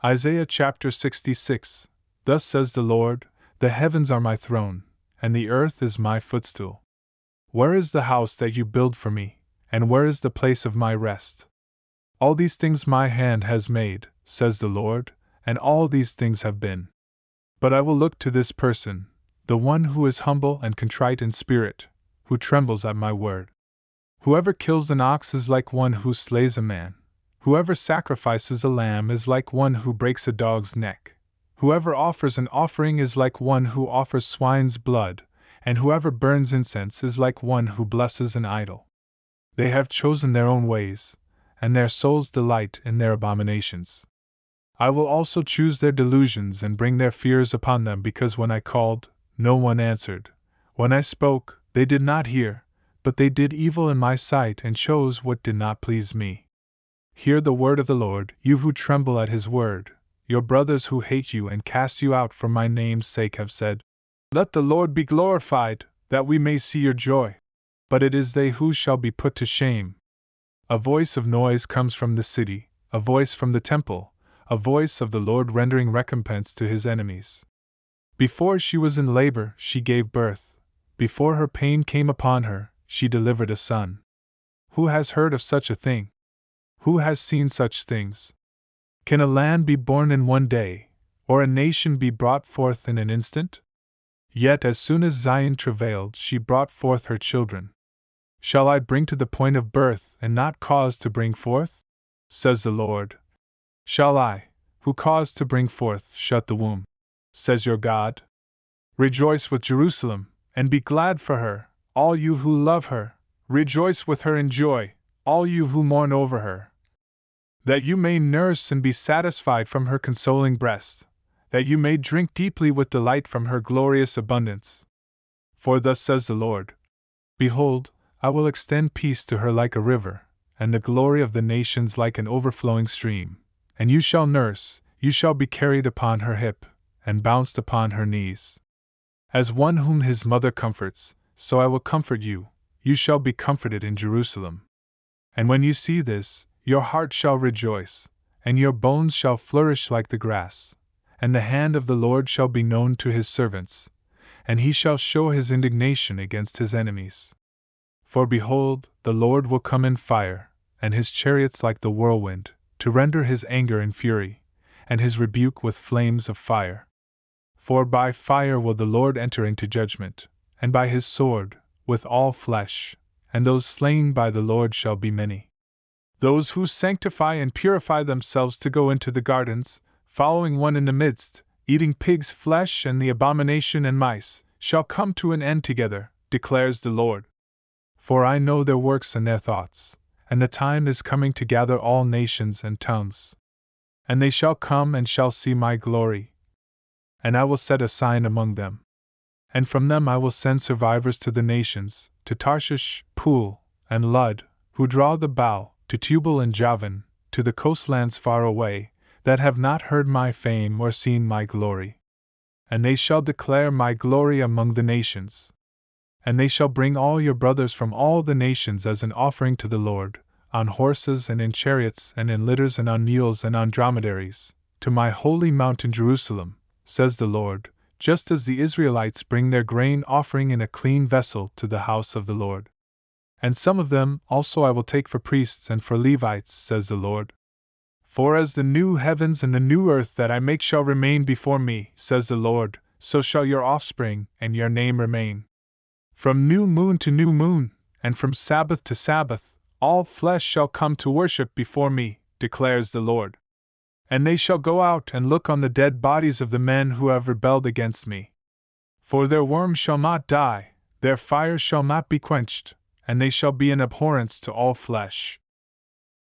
Isaiah chapter 66. Thus says the Lord, the heavens are my throne, and the earth is my footstool. Where is the house that you build for me, and where is the place of my rest? All these things my hand has made, says the Lord, and all these things have been. But I will look to this person, the one who is humble and contrite in spirit, who trembles at my word. Whoever kills an ox is like one who slays a man. Whoever sacrifices a lamb is like one who breaks a dog's neck. Whoever offers an offering is like one who offers swine's blood, and whoever burns incense is like one who blesses an idol. They have chosen their own ways, and their souls delight in their abominations. I will also choose their delusions and bring their fears upon them, because when I called, no one answered. When I spoke, they did not hear, but they did evil in my sight and chose what did not please me. Hear the word of the Lord, you who tremble at his word. Your brothers who hate you and cast you out for my name's sake have said, let the Lord be glorified, that we may see your joy. But it is they who shall be put to shame. A voice of noise comes from the city, a voice from the temple, a voice of the Lord rendering recompense to his enemies. Before she was in labor, she gave birth. Before her pain came upon her, she delivered a son. Who has heard of such a thing? Who has seen such things? Can a land be born in one day, or a nation be brought forth in an instant? Yet as soon as Zion travailed, she brought forth her children. Shall I bring to the point of birth and not cause to bring forth? Says the Lord. Shall I, who cause to bring forth, shut the womb? Says your God. Rejoice with Jerusalem, and be glad for her, all you who love her. Rejoice with her in joy, all you who mourn over her. That you may nurse and be satisfied from her consoling breast, that you may drink deeply with delight from her glorious abundance. For thus says the Lord, behold, I will extend peace to her like a river, and the glory of the nations like an overflowing stream. And you shall nurse, you shall be carried upon her hip, and bounced upon her knees. As one whom his mother comforts, so I will comfort you, you shall be comforted in Jerusalem. And when you see this, your heart shall rejoice, and your bones shall flourish like the grass, and the hand of the Lord shall be known to his servants, and he shall show his indignation against his enemies. For behold, the Lord will come in fire, and his chariots like the whirlwind, to render his anger in fury, and his rebuke with flames of fire. For by fire will the Lord enter into judgment, and by his sword, with all flesh, and those slain by the Lord shall be many. Those who sanctify and purify themselves to go into the gardens, following one in the midst, eating pig's flesh and the abomination and mice, shall come to an end together, declares the Lord. For I know their works and their thoughts, and the time is coming to gather all nations and tongues. And they shall come and shall see my glory. And I will set a sign among them. And from them I will send survivors to the nations, to Tarshish, Pool, and Lud, who draw the bow, to Tubal and Javan, to the coastlands far away, that have not heard my fame or seen my glory. And they shall declare my glory among the nations. And they shall bring all your brothers from all the nations as an offering to the Lord, on horses and in chariots and in litters and on mules and on dromedaries, to my holy mountain Jerusalem, says the Lord, just as the Israelites bring their grain offering in a clean vessel to the house of the Lord. And some of them also I will take for priests and for Levites, says the Lord. For as the new heavens and the new earth that I make shall remain before me, says the Lord, so shall your offspring and your name remain. From new moon to new moon, and from Sabbath to Sabbath, all flesh shall come to worship before me, declares the Lord. And they shall go out and look on the dead bodies of the men who have rebelled against me. For their worm shall not die, their fire shall not be quenched, and they shall be an abhorrence to all flesh.